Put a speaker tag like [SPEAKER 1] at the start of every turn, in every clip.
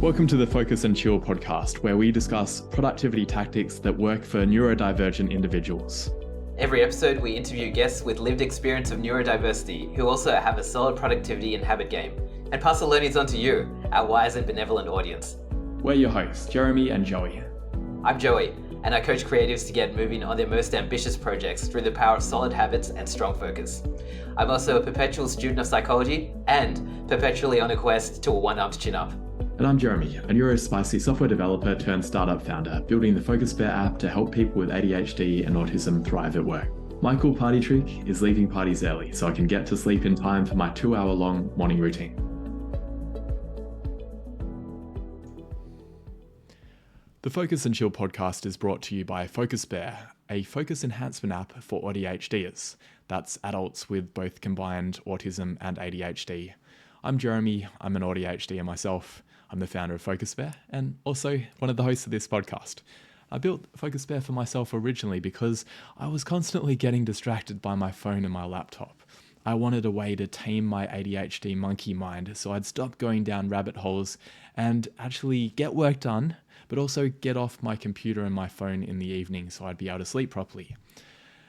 [SPEAKER 1] Welcome to the Focus and Chill podcast, where we discuss productivity tactics that work for neurodivergent individuals.
[SPEAKER 2] Every episode, we interview guests with lived experience of neurodiversity who also have a solid productivity and habit game, and pass the learnings on to you, our wise and benevolent audience.
[SPEAKER 1] We're your hosts, Jeremy and Joey.
[SPEAKER 2] I'm Joey, and I coach creatives to get moving on their most ambitious projects through the power of solid habits and strong focus. I'm also a perpetual student of psychology and perpetually on a quest to a one-armed chin-up.
[SPEAKER 1] And I'm Jeremy, a neurospicy software developer turned startup founder, building the Focus Bear app to help people with ADHD and autism thrive at work. My cool party trick is leaving parties early so I can get to sleep in time for my 2-hour-long morning routine. The Focus and Chill podcast is brought to you by Focus Bear, a focus enhancement app for ADHDers. That's adults with both combined autism and ADHD. I'm Jeremy, I'm an ADHDer myself. I'm the founder of Focus Bear and also one of the hosts of this podcast. I built Focus Bear for myself originally because I was constantly getting distracted by my phone and my laptop. I wanted a way to tame my ADHD monkey mind so I'd stop going down rabbit holes and actually get work done, but also get off my computer and my phone in the evening so I'd be able to sleep properly.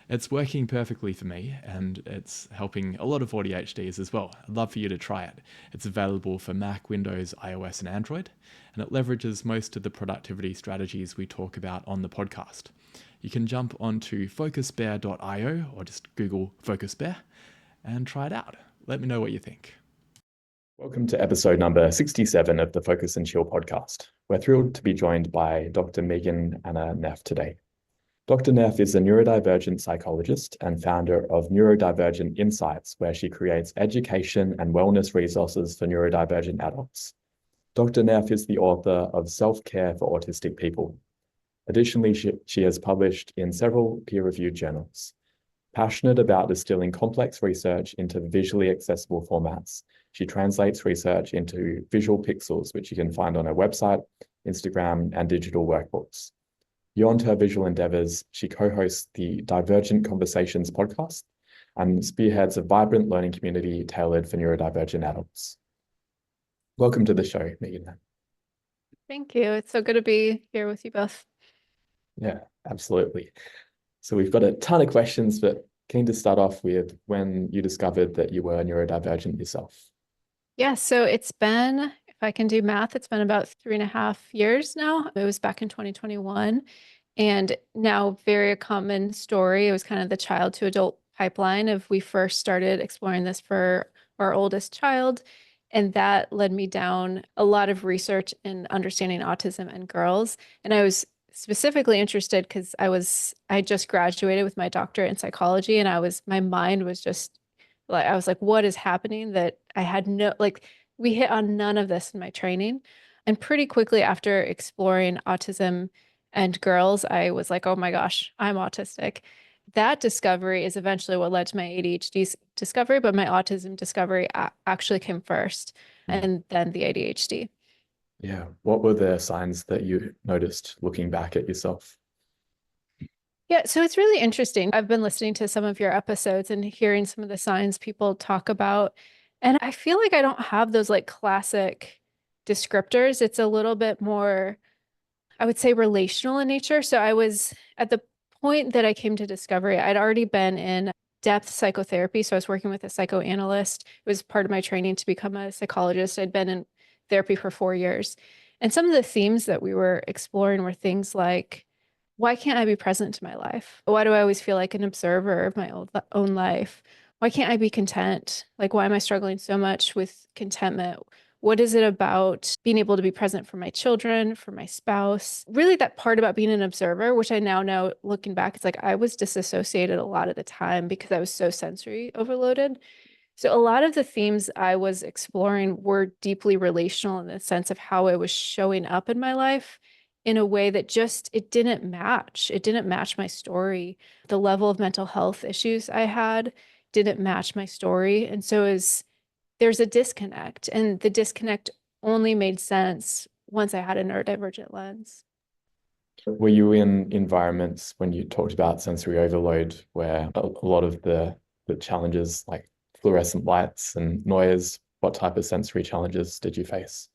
[SPEAKER 1] It's working perfectly for me and it's helping a lot of ADHDs as well. I'd love for you to try it. It's available for Mac, Windows, iOS and Android, and it leverages most of the productivity strategies we talk about on the podcast. You can jump onto focusbear.io or just Google Focus Bear and try it out. Let me know what you think. Welcome to episode number 67 of the Focus and Chill podcast. We're thrilled to be joined by Dr. Anna Neff today. Dr. Neff is a neurodivergent psychologist and founder of Neurodivergent Insights, where she creates education and wellness resources for neurodivergent adults. Dr. Neff is the author of Self-Care for Autistic People. Additionally, she has published in several peer-reviewed journals. Passionate about distilling complex research into visually accessible formats, she translates research into visual pixels, which you can find on her website, Instagram, and digital workbooks. Beyond her visual endeavors, she co-hosts the Divergent Conversations podcast and spearheads a vibrant learning community tailored for neurodivergent adults. Welcome to the show, Megan.
[SPEAKER 3] Thank you. It's so good to be here with you both.
[SPEAKER 1] Yeah, absolutely. So we've got a ton of questions, but keen to start off with when you discovered that you were neurodivergent yourself.
[SPEAKER 3] Yeah, so it's been, if I can do math, it's been about 3.5 years now. It was back in 2021. And now very common story. It was kind of the child to adult pipeline of we first started exploring this for our oldest child. And that led me down a lot of research in understanding autism in girls. And I was specifically interested because I just graduated with my doctorate in psychology and my mind was just like, I was like, what is happening that I had we hit on none of this in my training. And pretty quickly after exploring autism and girls, I was like, oh my gosh, I'm autistic. That discovery is eventually what led to my ADHD discovery, but my autism discovery actually came first and then the ADHD.
[SPEAKER 1] Yeah. What were the signs that you noticed looking back at yourself?
[SPEAKER 3] Yeah, so it's really interesting. I've been listening to some of your episodes and hearing some of the signs people talk about. And I feel like I don't have those like classic descriptors. It's a little bit more, I would say, relational in nature. So I was at the point that I came to discovery, I'd already been in depth psychotherapy. So I was working with a psychoanalyst. It was part of my training to become a psychologist. I'd been in therapy for 4 years. And some of the themes that we were exploring were things like, why can't I be present to my life? Why do I always feel like an observer of my own life? Why can't I be content? Like, why am I struggling so much with contentment? What is it about being able to be present for my children, for my spouse? Really that part about being an observer, which I now know looking back, it's like I was disassociated a lot of the time because I was so sensory overloaded. So a lot of the themes I was exploring were deeply relational in the sense of how it was showing up in my life in a way that it didn't match. It didn't match my story. The level of mental health issues I had didn't match my story. And so there's a disconnect, and the disconnect only made sense once I had a neurodivergent lens.
[SPEAKER 1] Were you in environments when you talked about sensory overload where a lot of the challenges like fluorescent lights and noise, what type of sensory challenges did you face?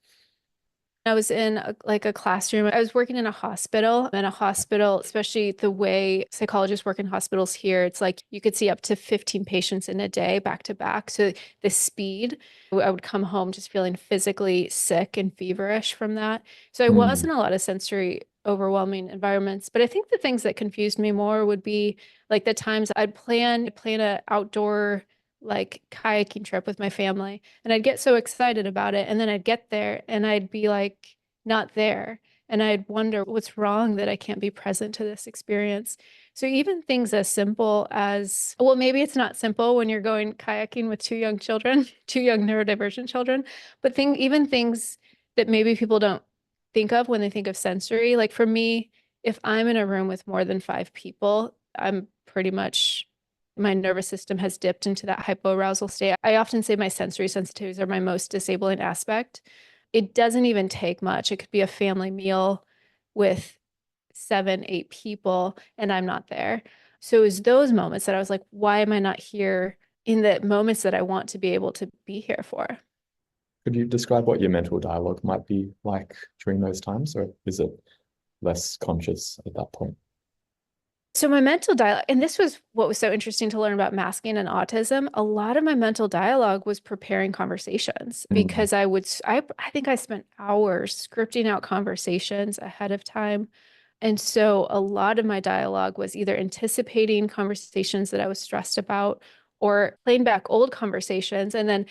[SPEAKER 3] I was in like a classroom. I was working in a hospital, and a hospital, especially the way psychologists work in hospitals here, it's like you could see up to 15 patients in a day back to back. So the speed, I would come home just feeling physically sick and feverish from that. So I was
[SPEAKER 1] Mm.
[SPEAKER 3] in a lot of sensory overwhelming environments. But I think the things that confused me more would be like the times I'd plan an outdoor like kayaking trip with my family, and I'd get so excited about it, and then I'd get there and I'd be like not there, and I'd wonder what's wrong that I can't be present to this experience. So even things as simple as, well, maybe it's not simple when you're going kayaking with two young children, two young neurodivergent children, but even things that maybe people don't think of when they think of sensory. Like for me, if I'm in a room with more than five people, I'm pretty much my nervous system has dipped into that hypoarousal state. I often say my sensory sensitivities are my most disabling aspect. It doesn't even take much. It could be a family meal with seven, eight people, and I'm not there. So it was those moments that I was like, why am I not here in the moments that I want to be able to be here for?
[SPEAKER 1] Could you describe what your mental dialogue might be like during those times, or is it less conscious at that point?
[SPEAKER 3] So my mental dialogue, and this was what was so interesting to learn about masking and autism. A lot of my mental dialogue was preparing conversations
[SPEAKER 1] Mm.
[SPEAKER 3] because I think I spent hours scripting out conversations ahead of time. And so a lot of my dialogue was either anticipating conversations that I was stressed about or playing back old conversations and then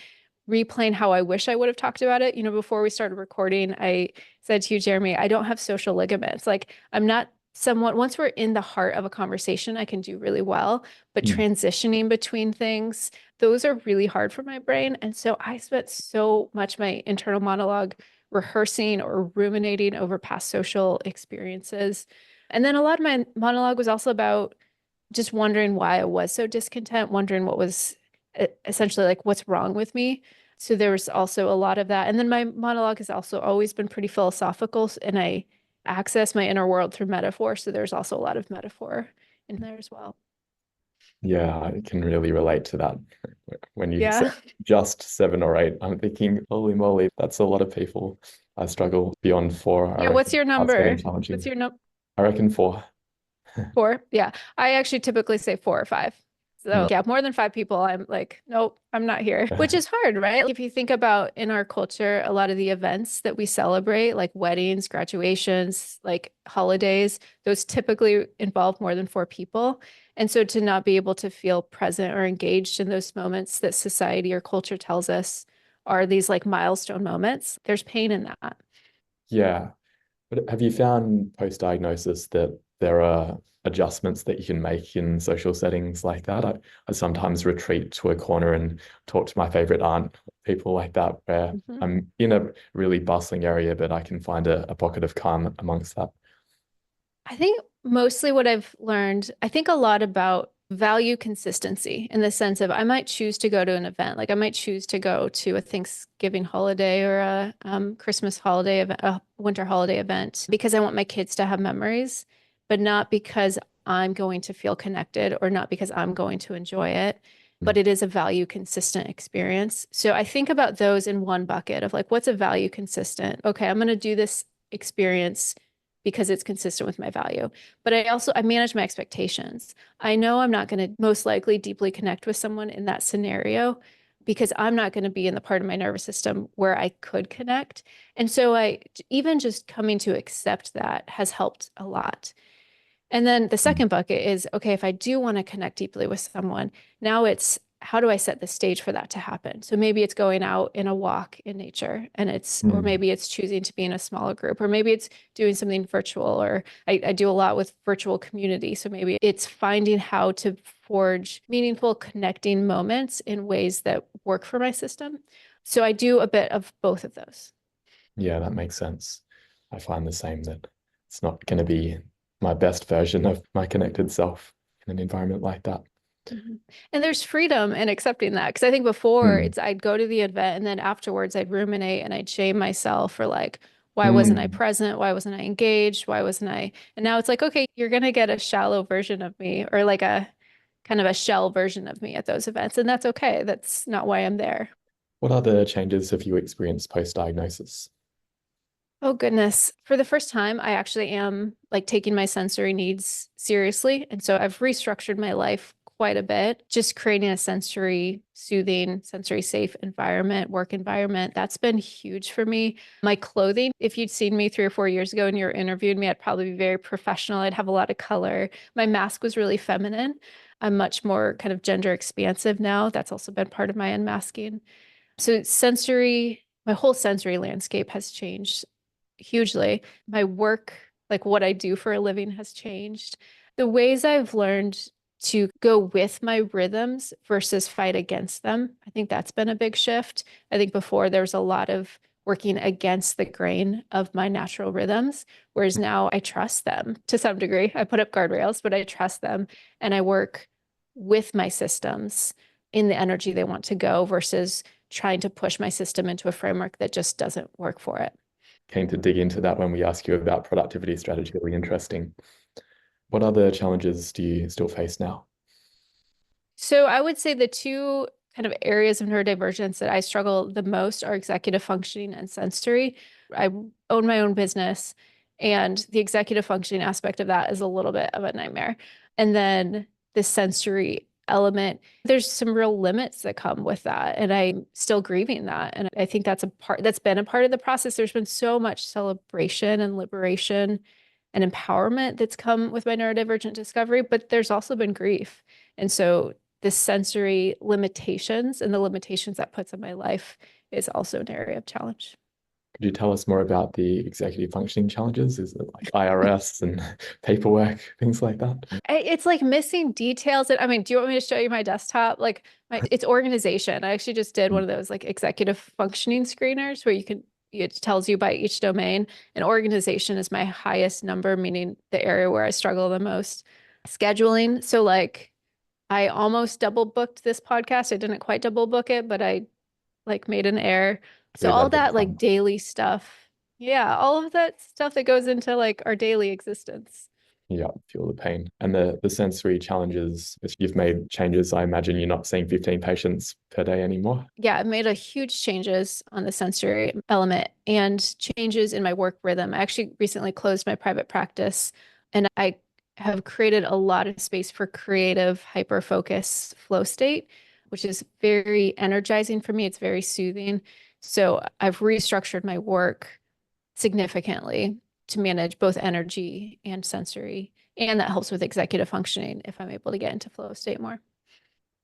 [SPEAKER 3] replaying how I wish I would have talked about it. Before we started recording, I said to you, Jeremy, I don't have social ligaments. Like I'm not someone, once we're in the heart of a conversation, I can do really well, but
[SPEAKER 1] Mm.
[SPEAKER 3] transitioning between things, those are really hard for my brain. And so I spent so much my internal monologue rehearsing or ruminating over past social experiences. And then a lot of my monologue was also about just wondering why I was so discontent, wondering what was essentially like what's wrong with me. So there was also a lot of that. And then my monologue has also always been pretty philosophical, and I access my inner world through metaphor. So there's also a lot of metaphor in there as well.
[SPEAKER 1] Yeah, I can really relate to that. When you said
[SPEAKER 3] Yeah.
[SPEAKER 1] just 7 or 8, I'm thinking, holy moly, that's a lot of people. I struggle beyond 4. I
[SPEAKER 3] Yeah. What's
[SPEAKER 1] reckon
[SPEAKER 3] your
[SPEAKER 1] that's getting
[SPEAKER 3] number? What's
[SPEAKER 1] challenging.
[SPEAKER 3] your number?
[SPEAKER 1] I reckon 4.
[SPEAKER 3] 4. Yeah. I actually typically say 4 or 5. So
[SPEAKER 1] Mm.
[SPEAKER 3] yeah, more than 5 people, I'm like, nope, I'm not here, which is hard, right? If you think about in our culture, a lot of the events that we celebrate, like weddings, graduations, like holidays, those typically involve more than 4 people. And so to not be able to feel present or engaged in those moments that society or culture tells us are these like milestone moments, there's pain in that.
[SPEAKER 1] Yeah. But have you found post-diagnosis that there are adjustments that you can make in social settings like that? I sometimes retreat to a corner and talk to my favorite aunt, people like that, where
[SPEAKER 3] Mhm.
[SPEAKER 1] I'm in a really bustling area, but I can find a pocket of calm amongst that.
[SPEAKER 3] I think mostly what I've learned, I think a lot about value consistency in the sense of I might choose to go to an event, like I might choose to go to a Thanksgiving holiday or a Christmas holiday event, a winter holiday event, because I want my kids to have memories, but not because I'm going to feel connected or not because I'm going to enjoy it. But
[SPEAKER 1] Mm.
[SPEAKER 3] it is a value consistent experience. So I think about those in one bucket of like, what's a value consistent? Okay, I'm going to do this experience because it's consistent with my value. But I manage my expectations. I know I'm not going to most likely deeply connect with someone in that scenario because I'm not going to be in the part of my nervous system where I could connect. And so I even just coming to accept that has helped a lot. And then the
[SPEAKER 1] Mm.
[SPEAKER 3] second bucket is, okay, if I do want to connect deeply with someone, now it's how do I set the stage for that to happen? So maybe it's going out in a walk in nature or
[SPEAKER 1] Mm.
[SPEAKER 3] maybe it's choosing to be in a smaller group, or maybe it's doing something virtual, or I do a lot with virtual community. So maybe it's finding how to forge meaningful connecting moments in ways that work for my system. So I do a bit of both of those.
[SPEAKER 1] Yeah, that makes sense. I find the same that it's not going to be my best version of my connected self in an environment like that.
[SPEAKER 3] Mhm. And there's freedom in accepting that. Because I think before
[SPEAKER 1] Mm.
[SPEAKER 3] it's I'd go to the event and then afterwards I'd ruminate and I'd shame myself for like, why wasn't I
[SPEAKER 1] Mm.
[SPEAKER 3] present? Why wasn't I engaged? Why wasn't I? And now it's like, okay, you're gonna get a shallow version of me or like a kind of a shell version of me at those events. And that's okay. That's not why I'm there.
[SPEAKER 1] What other changes have you experienced post-diagnosis?
[SPEAKER 3] Oh goodness. For the first time, I actually am like taking my sensory needs seriously. And so I've restructured my life quite a bit, just creating a sensory soothing, sensory safe environment, work environment. That's been huge for me. My clothing, if you'd seen me 3 or 4 years ago and you were interviewing me, I'd probably be very professional. I'd have a lot of color. My mask was really feminine. I'm much more kind of gender expansive now. That's also been part of my unmasking. So sensory, my whole sensory landscape has changed hugely. My work, like what I do for a living, has changed. The ways I've learned to go with my rhythms versus fight against them, I think that's been a big shift. I think before there was a lot of working against the grain of my natural rhythms, whereas now I trust them to some degree. I put up guardrails, but I trust them and I work with my systems in the energy they want to go versus trying to push my system into a framework that just doesn't work for it.
[SPEAKER 1] Keen to dig into that when we ask you about productivity strategy. Really interesting. What other challenges do you still face now?
[SPEAKER 3] So I would say the two kind of areas of neurodivergence that I struggle the most are executive functioning and sensory. I own my own business, and the executive functioning aspect of that is a little bit of a nightmare. And then the sensory element, there's some real limits that come with that. And I'm still grieving that. And I think that's a part that's been a part of the process. There's been so much celebration and liberation and empowerment that's come with my neurodivergent discovery, but there's also been grief. And so the sensory limitations and the limitations that puts in my life is also an area of challenge.
[SPEAKER 1] Could you tell us more about the executive functioning challenges? Is it like IRS and paperwork, things like that?
[SPEAKER 3] It's like missing details. And I mean, do you want me to show you my desktop? Like it's organization. I actually just did one of those like executive functioning screeners where it tells you by each domain. And organization is my highest number, meaning the area where I struggle the most. Scheduling. So like I almost double booked this podcast. I didn't quite double book it, but I like made an error. So
[SPEAKER 1] Yeah,
[SPEAKER 3] all
[SPEAKER 1] that'd be
[SPEAKER 3] that like
[SPEAKER 1] fun.
[SPEAKER 3] daily stuff. Yeah, all of that stuff that goes into like our daily existence.
[SPEAKER 1] Yeah, feel the pain. And the sensory challenges, if you've made changes, I imagine you're not seeing 15 patients per day anymore.
[SPEAKER 3] Yeah, I've made a huge changes on the sensory element and changes in my work rhythm. I actually recently closed my private practice and I have created a lot of space for creative hyper focus flow state, which is very energizing for me. It's very soothing. So I've restructured my work significantly to manage both energy and sensory. And that helps with executive functioning if I'm able to get into flow state more.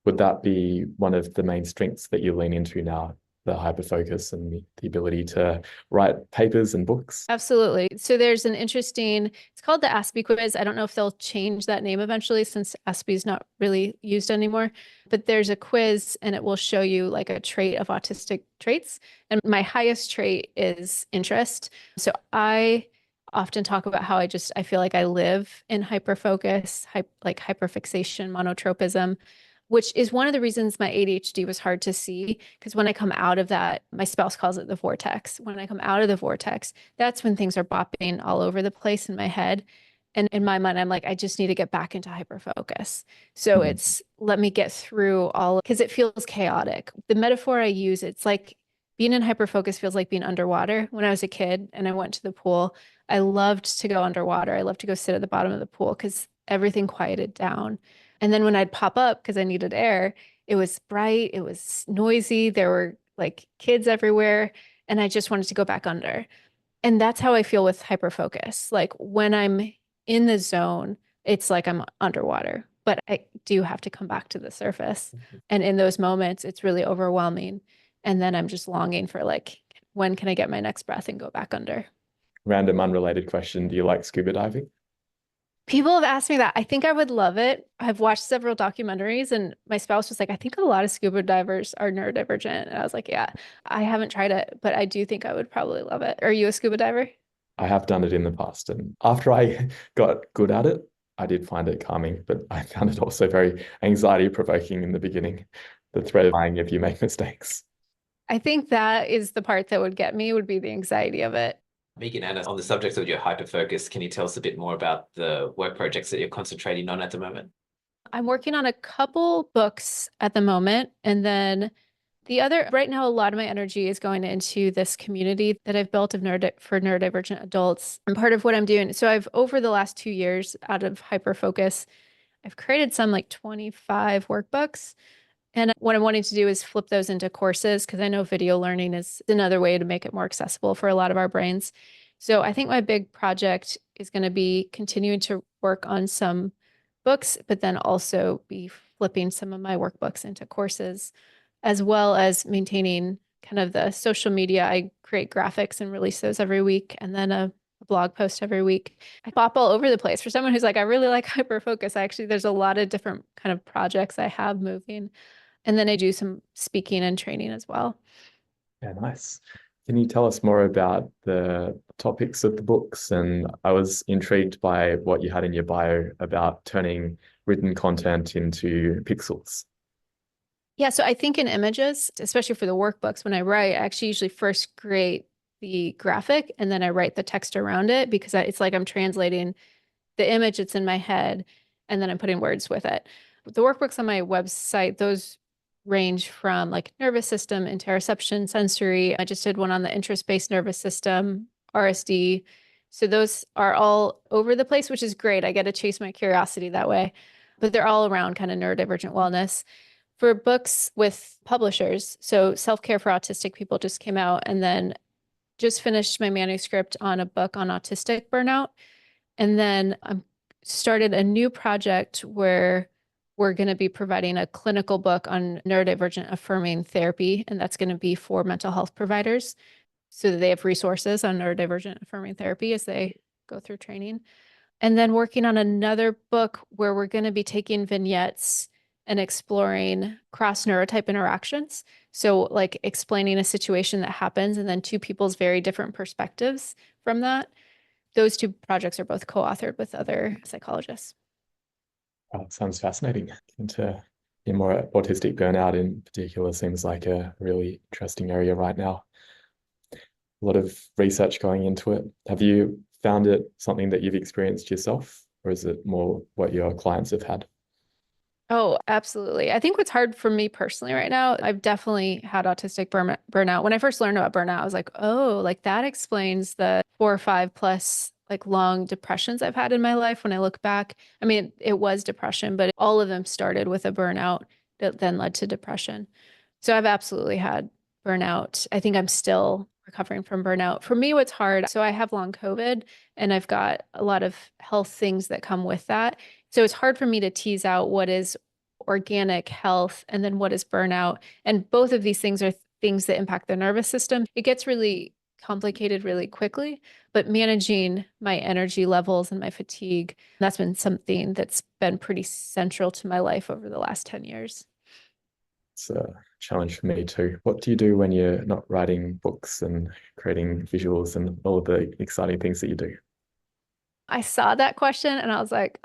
[SPEAKER 1] Would that be one of the main strengths that you lean into now, the hyperfocus and the ability to write papers and books?
[SPEAKER 3] Absolutely. So there's an interesting, it's called the Aspie quiz. I don't know if they'll change that name eventually since Aspie is not really used anymore, but there's a quiz and it will show you like a trait of autistic traits. And my highest trait is interest. So I often talk about how I feel like I live in hyperfocus, like hyperfixation, monotropism, which is one of the reasons my ADHD was hard to see. Because when I come out of that, my spouse calls it the vortex. When I come out of the vortex, that's when things are bopping all over the place in my head. And in my mind, I'm like, I just need to get back into hyperfocus. So
[SPEAKER 1] Mhm.
[SPEAKER 3] it's let me get through all because it feels chaotic. The metaphor I use, it's like being in hyperfocus feels like being underwater. When I was a kid and I went to the pool, I loved to go underwater. I loved to go sit at the bottom of the pool because everything quieted down. And then when I'd pop up because I needed air, it was bright, it was noisy, there were like kids everywhere, and I just wanted to go back under. And that's how I feel with hyperfocus. Like when I'm in the zone, it's like I'm underwater, but I do have to come back to the surface. And in those moments, it's really overwhelming. And then I'm just longing for like, when can I get my next breath and go back under?
[SPEAKER 1] Random unrelated question. Do you like scuba diving?
[SPEAKER 3] People have asked me that. I think I would love it. I've watched several documentaries, and my spouse was like, I think a lot of scuba divers are neurodivergent. And I was like, yeah, I haven't tried it, but I do think I would probably love it. Are you a scuba diver?
[SPEAKER 1] I have done it in the past. And after I got good at it, I did find it calming, but I found it also very anxiety provoking in the beginning. The threat of dying if you make mistakes.
[SPEAKER 3] I think that is the part that would get me, would be the anxiety of it.
[SPEAKER 2] Megan, Anna, on the subject of your hyperfocus, can you tell us a bit more about the work projects that you're concentrating on at the moment?
[SPEAKER 3] I'm working on a couple books at the moment, and then The other, right now, a lot of my energy is going into this community that I've built for neurodivergent adults. And part of what I'm doing, so I've, over the last 2 years, out of hyperfocus, I've created some like 25 workbooks. And what I'm wanting to do is flip those into courses because I know video learning is another way to make it more accessible for a lot of our brains. So I think my big project is going to be continuing to work on some books, but then also be flipping some of my workbooks into courses, as well as maintaining kind of the social media. I create graphics and release those every week, and then a blog post every week. I pop all over the place. For someone who's like, I really like hyperfocus, actually, there's a lot of different kind of projects I have moving. And then I do some speaking and training as well.
[SPEAKER 1] Yeah, nice. Can you tell us more about the topics of the books? And I was intrigued by what you had in your bio about turning written content into pixels.
[SPEAKER 3] Yeah, so I think in images, especially for the workbooks, when I write, I actually usually first create the graphic and then I write the text around it because it's like I'm translating the image that's in my head and then I'm putting words with it. The workbooks on my website, those range from like nervous system, interoception, sensory. I just did one on the interest-based nervous system, RSD. So those are all over the place, which is great. I get to chase my curiosity that way. But they're all around kind of neurodivergent wellness. For books with publishers, so Self-Care for Autistic People just came out, and then just finished my manuscript on a book on autistic burnout. And then I started a new project where we're going to be providing a clinical book on neurodivergent affirming therapy, and that's going to be for mental health providers so that they have resources on neurodivergent affirming therapy as they go through training. And then working on another book where we're going to be taking vignettes and exploring cross neurotype interactions. So like explaining a situation that happens and then two people's very different perspectives from that. Those two projects are both co-authored with other psychologists.
[SPEAKER 1] Oh, sounds fascinating. Into more autistic burnout in particular seems like a really interesting area right now. A lot of research going into it. Have you found it something that you've experienced yourself, or is it more what your clients have had?
[SPEAKER 3] Oh, absolutely. I think what's hard for me personally right now, I've definitely had autistic burnout. When I first learned about burnout, I was like, oh, like that explains the 4 or 5+ like long depressions I've had in my life when I look back. I mean, it was depression, but all of them started with a burnout that then led to depression. So I've absolutely had burnout. I think I'm still recovering from burnout. For me, what's hard, so I have long COVID and I've got a lot of health things that come with that. So it's hard for me to tease out what is organic health and then what is burnout. And both of these things are things that impact the nervous system. It gets really complicated really quickly, but managing my energy levels and my fatigue, that's been something that's been pretty central to my life over the last 10 years.
[SPEAKER 1] It's a challenge for me too. What do you do when you're not writing books and creating visuals and all of the exciting things that you do?
[SPEAKER 3] I saw that question and I was like,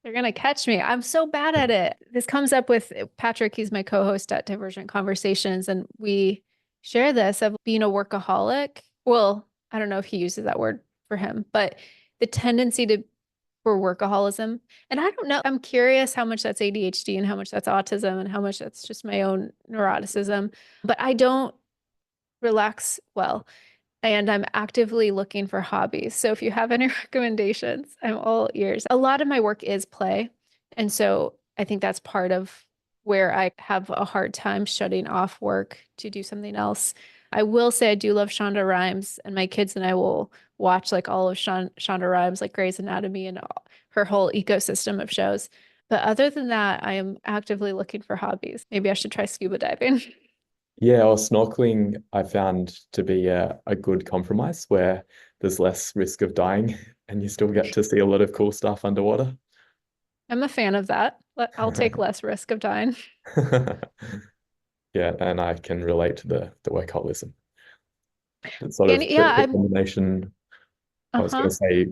[SPEAKER 3] they're going to catch me. I'm so bad at it. This comes up with Patrick. He's my co-host at Divergent Conversations. And we share this of being a workaholic. Well, I don't know if he uses that word for him, but the tendency for workaholism. And I don't know, I'm curious how much that's ADHD and how much that's autism and how much that's just my own neuroticism, but I don't relax well. And I'm actively looking for hobbies. So if you have any recommendations, I'm all ears. A lot of my work is play. And so I think that's part of where I have a hard time shutting off work to do something else. I will say I do love Shonda Rhimes, and my kids and I will watch like all of Shonda Rhimes, like Grey's Anatomy and her whole ecosystem of shows. But other than that, I am actively looking for hobbies. Maybe I should try scuba diving.
[SPEAKER 1] Yeah, or snorkeling I found to be a good compromise where there's less risk of dying and you still get to see a lot of cool stuff underwater.
[SPEAKER 3] I'm a fan of that. I'll take less risk of dying.
[SPEAKER 1] Yeah, and I can relate to the workaholism. It's sort
[SPEAKER 3] And
[SPEAKER 1] of
[SPEAKER 3] yeah,
[SPEAKER 1] the
[SPEAKER 3] I'm
[SPEAKER 1] combination. I was going
[SPEAKER 3] uh-huh.
[SPEAKER 1] to say,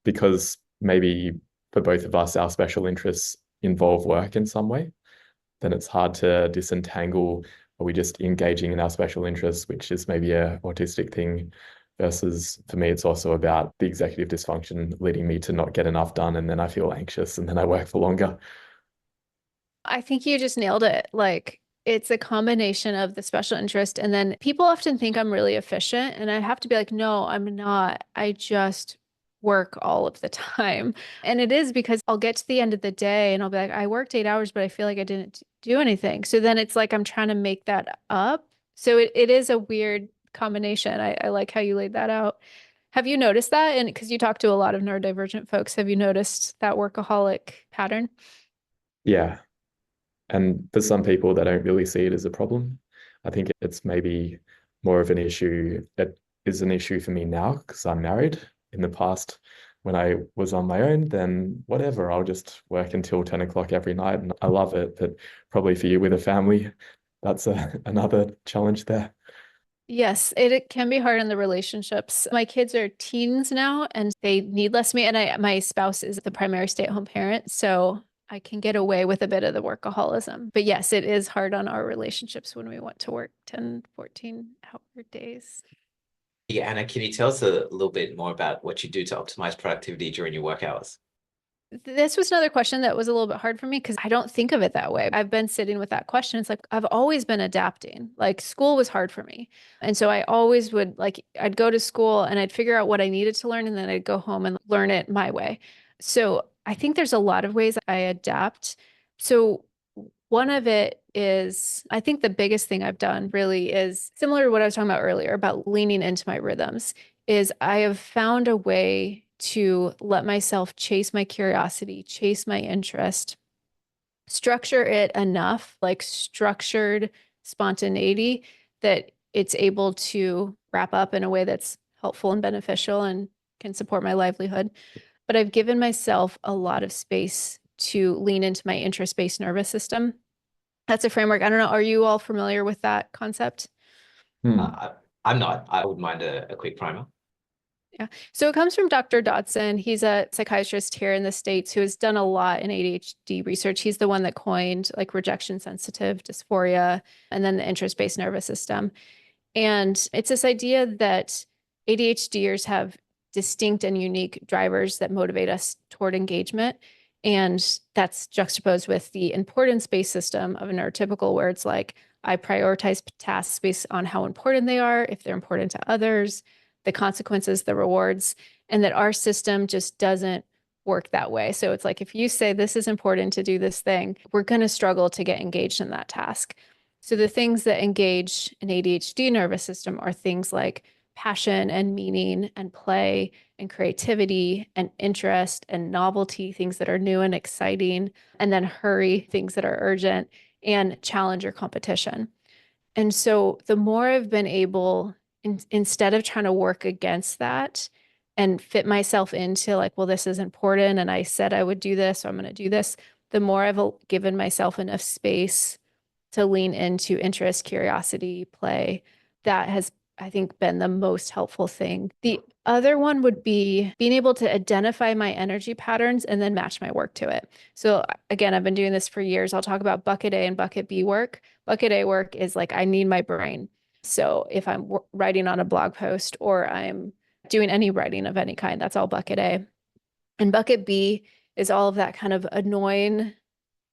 [SPEAKER 1] because maybe for both of us, our special interests involve work in some way, then it's hard to disentangle, are we just engaging in our special interests, which is maybe a autistic thing, versus for me, it's also about the executive dysfunction leading me to not get enough done. And then I feel anxious and then I work for longer.
[SPEAKER 3] I think you just nailed it. Like It's a combination of the special interest, and then people often think I'm really efficient, and I have to be like, no, I'm not. I just work all of the time. And it is because I'll get to the end of the day and I'll be like, I worked 8 hours, but I feel like I didn't do anything. So then it's like I'm trying to make that up. So it is a weird combination. I like how you laid that out. Have you noticed that? And because you talk to a lot of neurodivergent folks, have you noticed that workaholic pattern?
[SPEAKER 1] Yeah. And for some people, they don't really see it as a problem. I think it's maybe more of an issue that is an issue for me now because I'm married. In the past, when I was on my own, then whatever, I'll just work until 10 o'clock every night and I love it. But probably for you with a family, that's another challenge there.
[SPEAKER 3] Yes, it can be hard in the relationships. My kids are teens now and they need less of me. And my spouse is the primary stay-at-home parent, so I can get away with a bit of the workaholism. But yes, it is hard on our relationships when we want to work 10, 14-hour days.
[SPEAKER 2] Yeah, Anna, can you tell us a little bit more about what you do to optimize productivity during your work hours?
[SPEAKER 3] This was another question that was a little bit hard for me because I don't think of it that way. I've been sitting with that question. It's like I've always been adapting. Like school was hard for me. And so I always would like I'd go to school and I'd figure out what I needed to learn and then I'd go home and learn it my way. So I think there's a lot of ways I adapt. So one of it is I think the biggest thing I've done really is similar to what I was talking about earlier about leaning into my rhythms is I have found a way to let myself chase my curiosity, chase my interest, structure it enough, like structured spontaneity, that it's able to wrap up in a way that's helpful and beneficial and can support my livelihood. But I've given myself a lot of space to lean into my interest-based nervous system. That's a framework. I don't know. Are you all familiar with that concept?
[SPEAKER 1] Hmm.
[SPEAKER 2] Uh, I'm not. I would mind a quick primer.
[SPEAKER 3] Yeah. So it comes from Dr. Dodson. He's a psychiatrist here in the States who has done a lot in ADHD research. He's the one that coined like rejection sensitive dysphoria and then the interest-based nervous system. And it's this idea that ADHDers have distinct and unique drivers that motivate us toward engagement. And that's juxtaposed with the importance-based system of a neurotypical, where it's like, I prioritize tasks based on how important they are, if they're important to others, the consequences, the rewards, and that our system just doesn't work that way. So it's like, if you say this is important to do this thing, we're going to struggle to get engaged in that task. So the things that engage an ADHD nervous system are things like passion and meaning and play and creativity and interest and novelty, things that are new and exciting, and then hurry, things that are urgent, and challenge or competition. And so the more I've been able, instead of trying to work against that and fit myself into like, well, this is important and I said I would do this, so I'm going to do this, the more I've given myself enough space to lean into interest, curiosity, play. That has, I think, been the most helpful thing. The other one would be being able to identify my energy patterns and then match my work to it. So again, I've been doing this for years. I'll talk about bucket A and bucket B work. Bucket A work is like I need my brain. So if I'm writing on a blog post or I'm doing any writing of any kind, that's all bucket A. And bucket B is all of that kind of annoying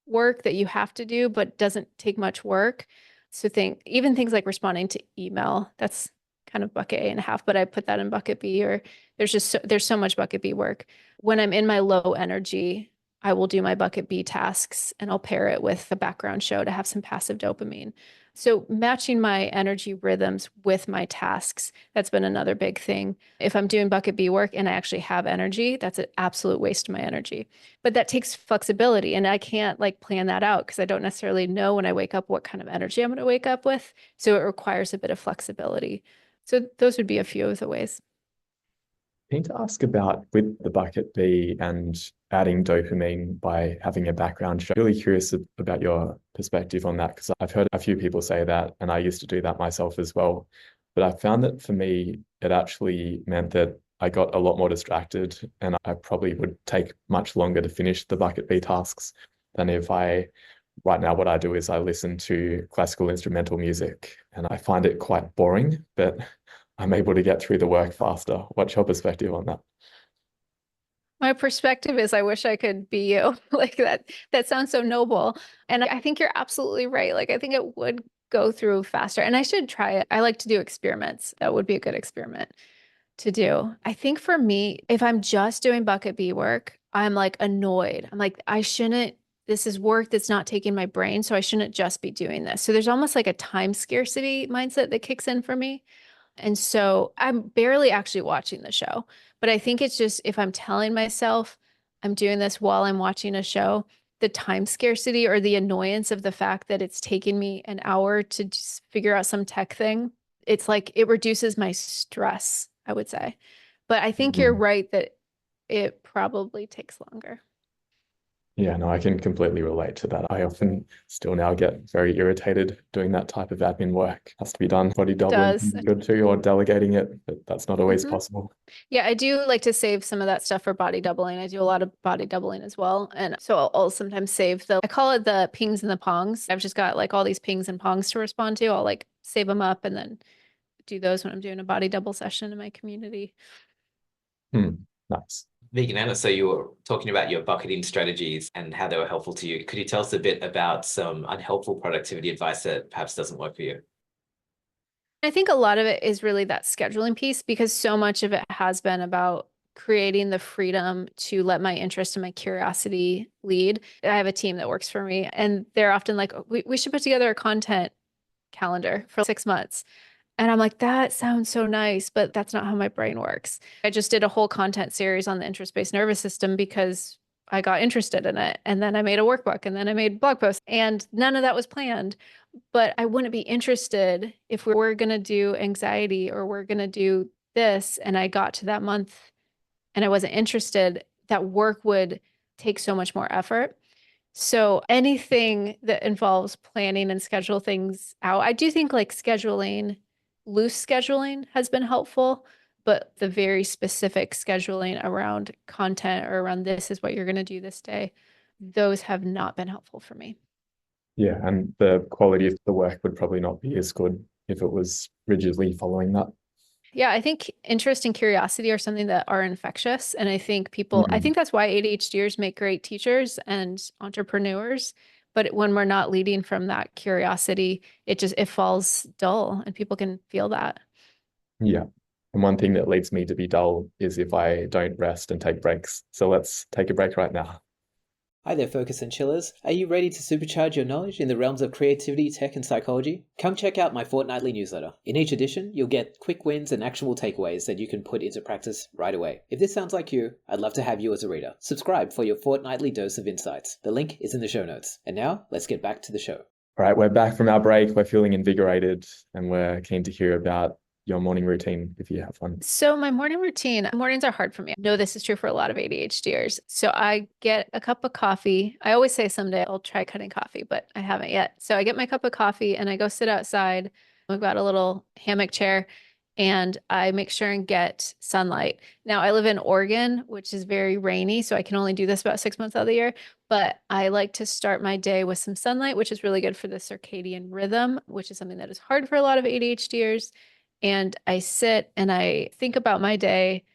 [SPEAKER 3] work that you have to do, but doesn't take much work. So even things like responding to email, that's kind of bucket A and a half, but I put that in bucket B. Or there's so much bucket B work. When I'm in my low energy, I will do my bucket B tasks and I'll pair it with a background show to have some passive dopamine. So matching my energy rhythms with my tasks, that's been another big thing. If I'm doing bucket B work and I actually have energy, that's an absolute waste of my energy. But that takes flexibility and I can't like plan that out because I don't necessarily know when I wake up what kind of energy I'm going to wake up with. So it requires a bit of flexibility. So those would be a few of the ways.
[SPEAKER 1] Need to ask about with the bucket B and adding dopamine by having a background show. Really curious about your perspective on that because I've heard a few people say that, and I used to do that myself as well. But I found that for me, it actually meant that I got a lot more distracted, and I probably would take much longer to finish the bucket B tasks than if right now, what I do is I listen to classical instrumental music, and I find it quite boring, but I'm able to get through the work faster. What's your perspective on that?
[SPEAKER 3] My perspective is I wish I could be you. Like that sounds so noble. And I think you're absolutely right. Like I think it would go through faster. And I should try it. I like to do experiments. That would be a good experiment to do. I think for me, if I'm just doing bucket B work, I'm like annoyed. I'm like, I shouldn't, this is work that's not taking my brain, so I shouldn't just be doing this. So there's almost like a time scarcity mindset that kicks in for me. And so I'm barely actually watching the show. But I think it's just if I'm telling myself I'm doing this while I'm watching a show, the time scarcity or the annoyance of the fact that it's taking me an hour to just figure out some tech thing, it's like it reduces my stress, I would say. But I think you're
[SPEAKER 1] Mhm.
[SPEAKER 3] right that it probably takes longer.
[SPEAKER 1] Yeah, no, I can completely relate to that. I often still now get very irritated doing that type of admin work. Has to be done. Body
[SPEAKER 3] It
[SPEAKER 1] doubling can
[SPEAKER 3] does.
[SPEAKER 1] be good too, or delegating it, but that's not always
[SPEAKER 3] Mhm.
[SPEAKER 1] possible.
[SPEAKER 3] Yeah, I do like to save some of that stuff for body doubling. I do a lot of body doubling as well. And so I'll sometimes save I call it the pings and the pongs. I've just got like all these pings and pongs to respond to. I'll like save them up and then do those when I'm doing a body double session in my community.
[SPEAKER 1] Nice.
[SPEAKER 2] Vegan Anna, so you were talking about your bucketing strategies and how they were helpful to you. Could you tell us a bit about some unhelpful productivity advice that perhaps doesn't work for you?
[SPEAKER 3] I think a lot of it is really that scheduling piece because so much of it has been about creating the freedom to let my interest and my curiosity lead. I have a team that works for me, and they're often like, we should put together a content calendar for 6 months. And I'm like, that sounds so nice, but that's not how my brain works. I just did a whole content series on the interest-based nervous system because I got interested in it. And then I made a workbook and then I made blog posts, and none of that was planned. But I wouldn't be interested if we were going to do anxiety or we're going to do this. And I got to that month and I wasn't interested, that work would take so much more effort. So anything that involves planning and schedule things out, I do think like scheduling, loose scheduling has been helpful, but the very specific scheduling around content or around this is what you're going to do this day, those have not been helpful for me.
[SPEAKER 1] Yeah, and the quality of the work would probably not be as good if it was rigidly following that.
[SPEAKER 3] Yeah, I think interest and curiosity are something that are infectious. And I
[SPEAKER 1] Mm.
[SPEAKER 3] think that's why ADHDers make great teachers and entrepreneurs. But when we're not leading from that curiosity, it falls dull and people can feel that.
[SPEAKER 1] Yeah. And one thing that leads me to be dull is if I don't rest and take breaks. So let's take a break right now.
[SPEAKER 2] Hi there, Focus and Chillers. Are you ready to supercharge your knowledge in the realms of creativity, tech, and psychology? Come check out my fortnightly newsletter. In each edition, you'll get quick wins and actionable takeaways that you can put into practice right away. If this sounds like you, I'd love to have you as a reader. Subscribe for your fortnightly dose of insights. The link is in the show notes. And now, let's get back to the show.
[SPEAKER 1] All right, we're back from our break. We're feeling invigorated and we're keen to hear about your morning routine if you have one.
[SPEAKER 3] So my morning routine, mornings are hard for me. I know this is true for a lot of ADHDers. So I get a cup of coffee. I always say someday I'll try cutting coffee, but I haven't yet. So I get my cup of coffee and I go sit outside. We've got a little hammock chair and I make sure and get sunlight. Now I live in Oregon, which is very rainy, so I can only do this about 6 months out of the year. But I like to start my day with some sunlight, which is really good for the circadian rhythm, which is something that is hard for a lot of ADHDers. And I sit and I think about my day.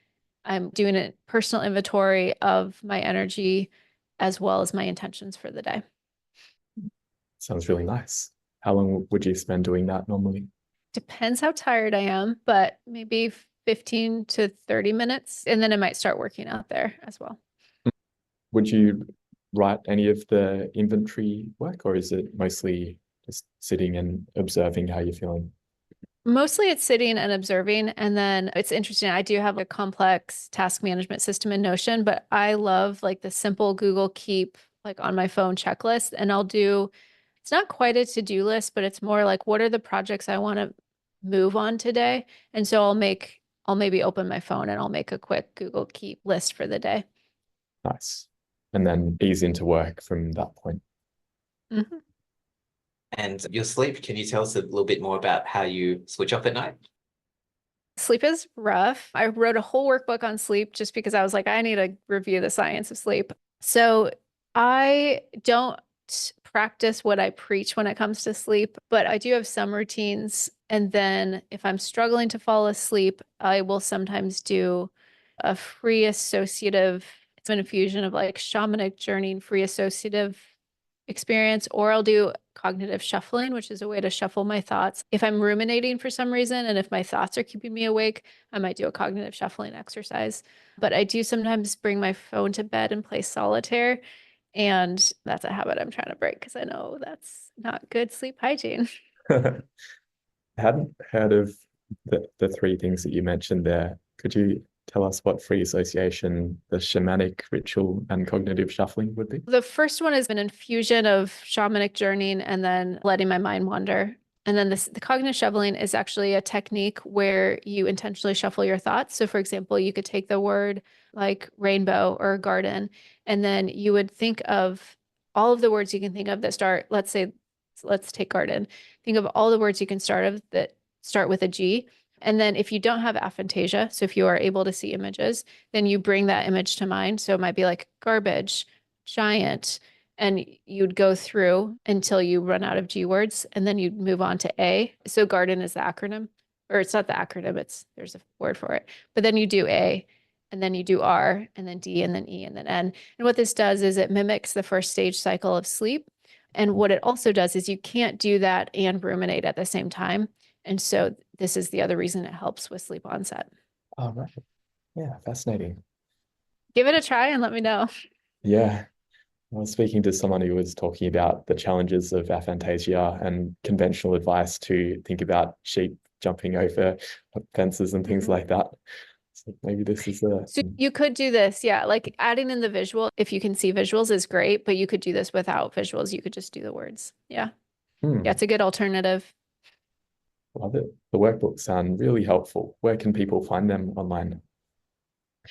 [SPEAKER 3] I'm doing a personal inventory of my energy as well as my intentions for the day.
[SPEAKER 1] Sounds really nice. How long would you spend doing that normally?
[SPEAKER 3] Depends how tired I am, but maybe 15 to 30 minutes. And then I might start working out there as well.
[SPEAKER 1] Would you write any of the inventory work, or is it mostly just sitting and observing how you're feeling?
[SPEAKER 3] Mostly it's sitting and observing. And then it's interesting. I do have a complex task management system in Notion, but I love like the simple Google Keep like on my phone checklist. And it's not quite a to-do list, but it's more like what are the projects I want to move on today? And so I'll maybe open my phone and I'll make a quick Google Keep list for the day.
[SPEAKER 1] Nice. And then ease into work from that point.
[SPEAKER 3] Mhm.
[SPEAKER 2] And your sleep, can you tell us a little bit more about how you switch off at night?
[SPEAKER 3] Sleep is rough. I wrote a whole workbook on sleep just because I was like, I need to review the science of sleep. So I don't practice what I preach when it comes to sleep, but I do have some routines. And then if I'm struggling to fall asleep, I will sometimes do a free associative It's an infusion of like shamanic journeying, free associative experience, or I'll do cognitive shuffling, which is a way to shuffle my thoughts. If I'm ruminating for some reason, and if my thoughts are keeping me awake, I might do a cognitive shuffling exercise. But I do sometimes bring my phone to bed and play solitaire. And that's a habit I'm trying to break because I know that's not good sleep hygiene.
[SPEAKER 1] I hadn't heard of the three things that you mentioned there. Could you tell us what free association, the shamanic ritual, and cognitive shuffling would be?
[SPEAKER 3] The first one is an infusion of shamanic journeying and then letting my mind wander. And then the cognitive shuffling is actually a technique where you intentionally shuffle your thoughts. So, for example, you could take the word like rainbow or garden, and then you would think of all of the words you can think of that start, let's say, let's take garden. Think of all the words you can start of that start with a G. And then if you don't have aphantasia, so if you are able to see images, then you bring that image to mind. So it might be like garbage, giant, and you'd go through until you run out of G words, and then you'd move on to A. So garden is the acronym, or it's not the acronym, there's a word for it. But then you do A, and then you do R, and then D, and then E, and then N. And what this does is it mimics the first stage cycle of sleep. And what it also does is you can't do that and ruminate at the same time. And so this is the other reason it helps with sleep onset.
[SPEAKER 1] Oh, right. Yeah, fascinating.
[SPEAKER 3] Give it a try and let me know.
[SPEAKER 1] Yeah. I was speaking to someone who was talking about the challenges of aphantasia and conventional advice to think about sheep jumping over fences and things like that. So maybe this is
[SPEAKER 3] So you could do this, yeah, like adding in the visual, if you can see visuals is great, but you could do this without visuals. You could just do the words. Yeah. Yeah, it's a good alternative.
[SPEAKER 1] Love it. The workbooks sound really helpful. Where can people find them online?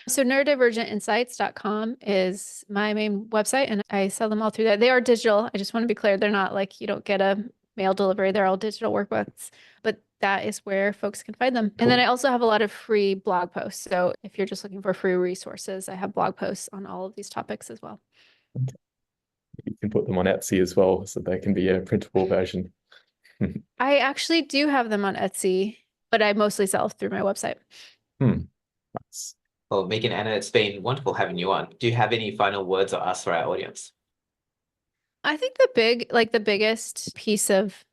[SPEAKER 3] So neurodivergentinsights.com is my main website, and I sell them all through there. They are digital. I just want to be clear. They're not like you don't get a mail delivery. They're all digital workbooks, but that is where folks can find them. And then I also have a lot of free blog posts. So if you're just looking for free resources, I have blog posts on all of these topics as well.
[SPEAKER 1] Okay. You can put them on Etsy as well, so they can be a printable version.
[SPEAKER 3] I actually do have them on Etsy, but I mostly sell through my website.
[SPEAKER 2] Nice. Well, Megan, Anna, it's been wonderful having you on. Do you have any final words or asks for our audience?
[SPEAKER 3] I think the biggest piece of,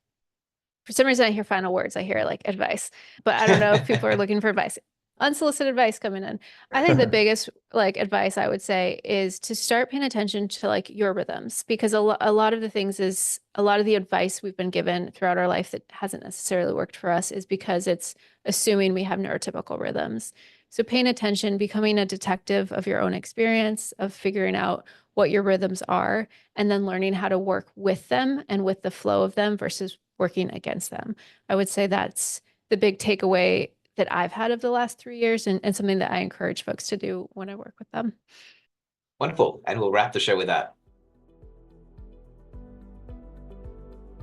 [SPEAKER 3] for some reason I hear final words, I hear like advice, but I don't know if people are looking for advice. Unsolicited advice coming in. I think the biggest like advice I would say is to start paying attention to like your rhythms, because a lot of the things is a lot of the advice we've been given throughout our life that hasn't necessarily worked for us is because it's assuming we have neurotypical rhythms. So paying attention, becoming a detective of your own experience, of figuring out what your rhythms are, and then learning how to work with them and with the flow of them versus working against them. I would say that's the big takeaway that I've had of the last 3 years, and something that I encourage folks to do when I work with them.
[SPEAKER 2] Wonderful. And we'll wrap the show with that.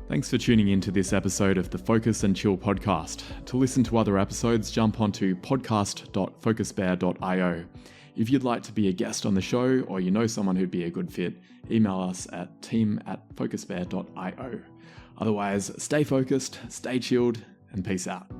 [SPEAKER 1] Thanks for tuning in to this episode of the Focus and Chill podcast. To listen to other episodes, jump onto podcast.focusbear.io. If you'd like to be a guest on the show, or you know someone who'd be a good fit, email us at team@focusbear.io. Otherwise, stay focused, stay chilled, and peace out.